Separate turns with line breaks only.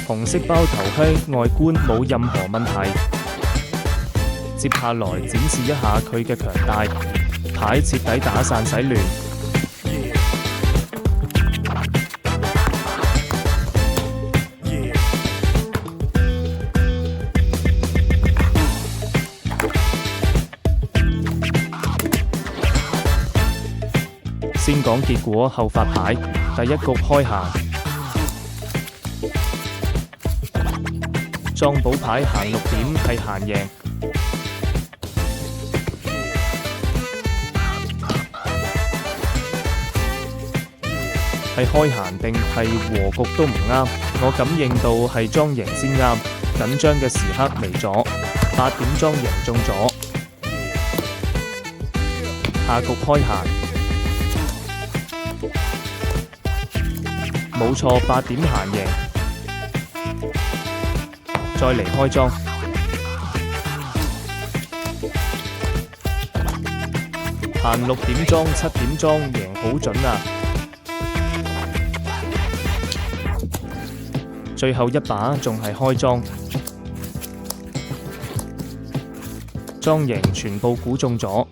紅色包頭靴外觀冇任何問題。接下來展示一下佢嘅強大，牌徹底打散洗亂。先講結果後發牌，第一局開閒，莊寶牌行6點係閒贏，係開閒定係和局都唔啱，我感應到係莊贏先啱，緊張嘅時刻嚟咗，8點莊贏中咗，下局開閒。冇錯，8點閒贏，再嚟開莊，閒6點莊、7點莊贏好準啊！最後一把仲係開莊，莊贏全部估中咗。